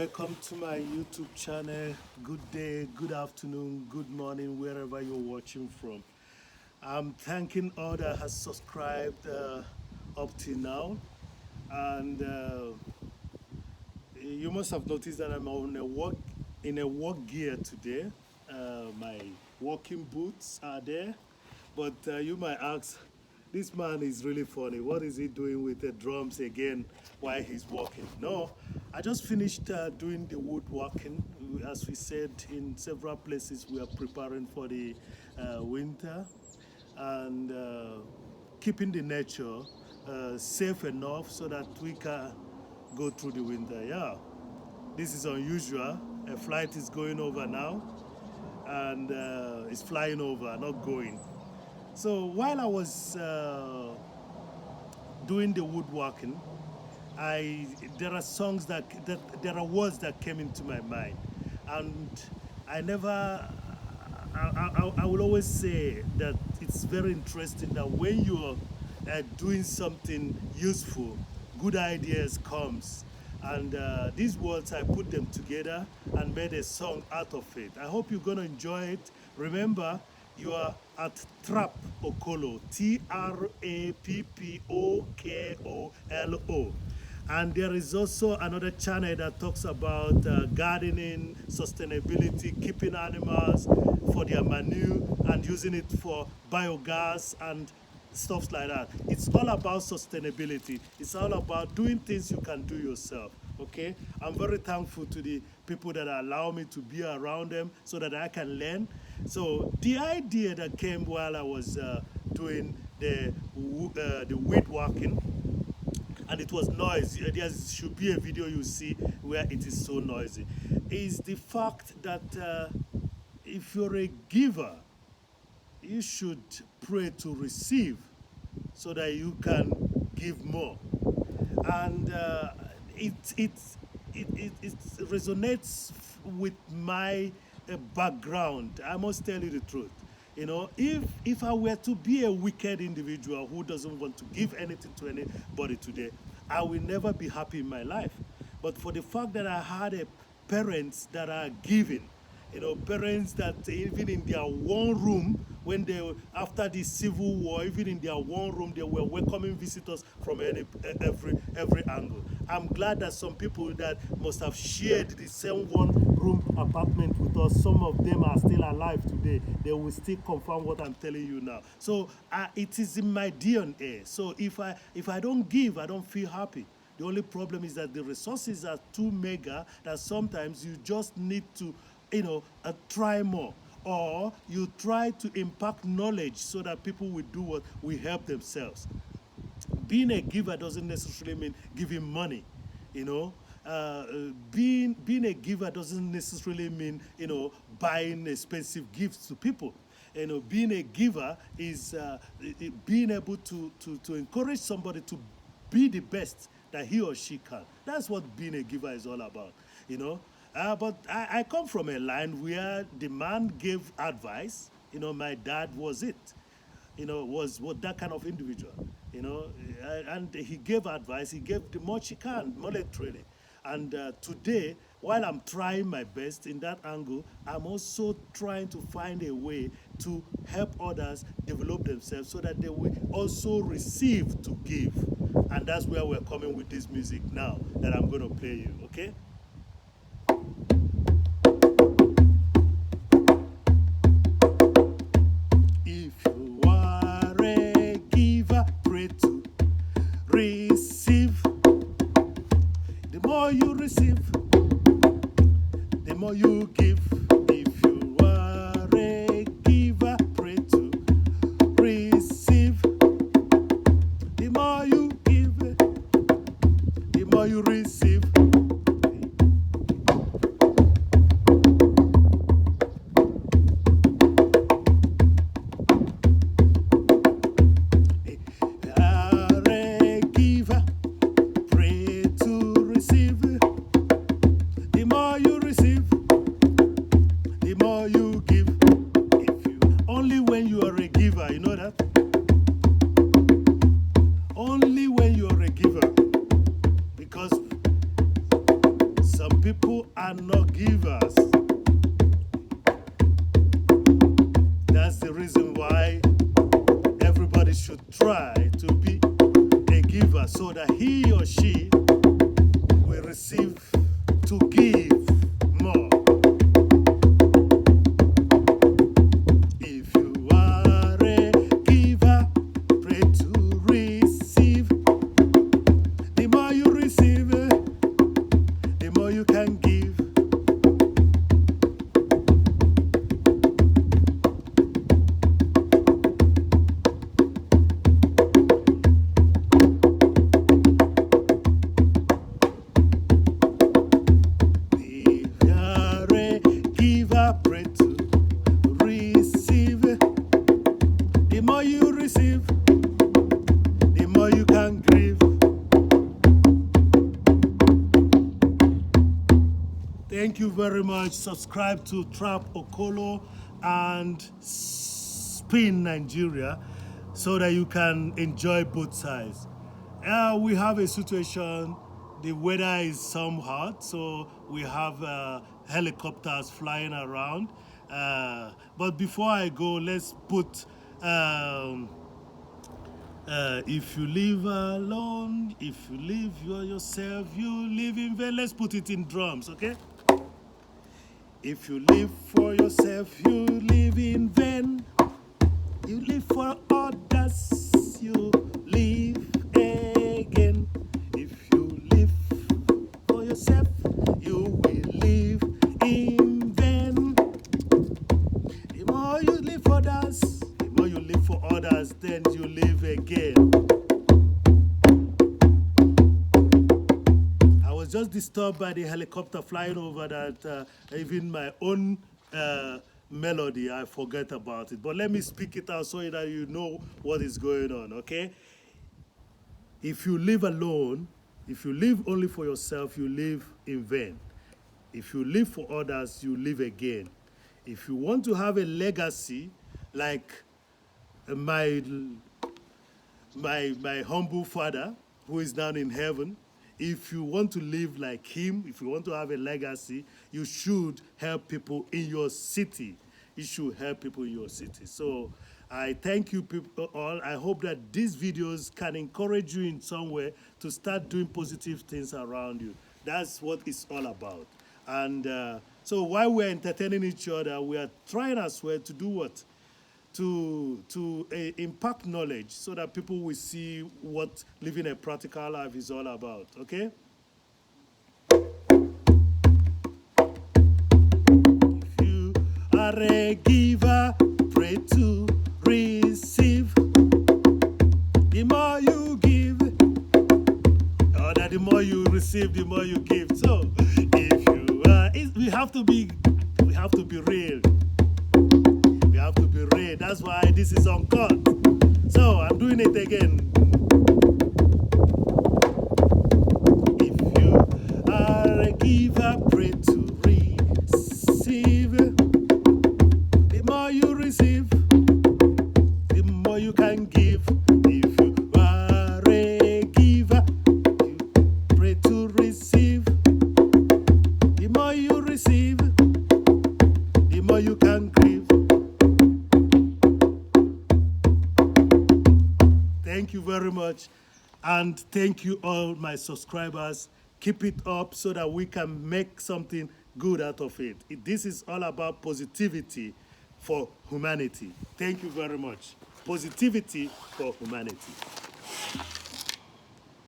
Welcome to my YouTube channel. Good day, good afternoon, good morning, wherever you're watching from. I'm thanking all that has subscribed up till now. And you must have noticed that I'm on a work in a work gear today. My working boots are there, but you might ask, this man is really funny. What is he doing with the drums again while he's working? No, I just finished doing the woodworking. As we said, in several places, we are preparing for the winter and keeping the nature safe enough so that we can go through the winter. Yeah, this is unusual. A flight is going over now, and it's flying over, not going. So while I was doing the woodworking, there are songs that there are words that came into my mind, and I never. I will always say that it's very interesting that when you're doing something useful, good ideas comes, and these words I put them together and made a song out of it. I hope you're gonna enjoy it. Remember, you are at Trap Okolo, Trappokolo. And there is also another channel that talks about gardening, sustainability, keeping animals for their manure and using it for biogas and stuff like that. It's all about sustainability. It's all about doing things you can do yourself. Okay, I'm very thankful to the people that allow me to be around them so that I can learn. So the idea that came while I was doing the weed walking, and it was noisy. There should be a video you see where it is so noisy, is the fact that if you're a giver, you should pray to receive so that you can give more. And it resonates with my background. I must tell you the truth. You know, if I were to be a wicked individual who doesn't want to give anything to anybody today, I will never be happy in my life. But for the fact that I had parents that are giving, you know, parents that even in their one room, when they after the civil war, even in their one room, they were welcoming visitors from every angle. I'm glad that some people that must have shared the same one room apartment with us, some of them are still alive today. They will still confirm what I'm telling you now. So it is in my DNA. So if I don't give, I don't feel happy. The only problem is that the resources are too mega that sometimes you just need to, you know, try more, or you try to impact knowledge so that people will do what will help themselves. Being a giver doesn't necessarily mean giving money, you know. Being a giver doesn't necessarily mean, you know, buying expensive gifts to people. You know, being a giver is being able to encourage somebody to be the best that he or she can. That's what being a giver is all about, you know. But I come from a line where the man gave advice. You know, my dad was it. You know, was what that kind of individual. You know, and he gave advice. He gave the much he can monetarily. And today, while I'm trying my best in that angle, I'm also trying to find a way to help others develop themselves so that they will also receive to give. And that's where we're coming with this music now that I'm going to play you. Okay. If you are a giver, pray to receive. The more you receive, the more you give. If you are a giver, pray to receive. The more you give, the more you receive. Only when you are a giver, you know that? Only when you are a giver. Because Some people are not givers. That's the reason why everybody should try to be a giver so that he or she will receive to give more. If you are a giver, pray to receive. The more you receive, the more you can give. Pray to receive. The more you receive, the more you can give. Thank you very much. Subscribe to Trap Okolo and Spin Nigeria so that you can enjoy both sides. We have a situation. The weather is some hot, so we have helicopters flying around. But before I go, let's put if you live alone, if you live yourself, you live in vain. Let's put it in drums, okay? If you live for yourself, you live in vain. You live for others, you live again. If you live for yourself, you will live in vain. The more you live for others, the more you live for others, then you live again. I was just disturbed by the helicopter flying over that even my own melody, I forget about it. But let me speak it out so that you know what is going on, okay? If you live alone, if you live only for yourself, you live in vain. If you live for others, you live again. If you want to have a legacy like my humble father who is down in heaven, if you want to live like him, if you want to have a legacy, you should help people in your city. You should help people in your city. So I thank you people all. I hope that these videos can encourage you in some way to start doing positive things around you. That's what it's all about. And so while we're entertaining each other, we are trying as well to do what? To impact knowledge so that people will see what living a practical life is all about, okay? If you are a giver, pray to receive. The more you give, or that the more you receive, the more you give. So if you are, we have to be real. We have to be real. That's why this is uncut. So I'm doing it again. If you are a giver, pray to receive. The more you receive, the more you can give. If you are a giver, you pray to receive. The more you receive, the more you can give. Thank you very much. And thank you all my subscribers. Keep it up so that we can make something good out of it. This is all about positivity for humanity. Thank you very much. Positivity for humanity.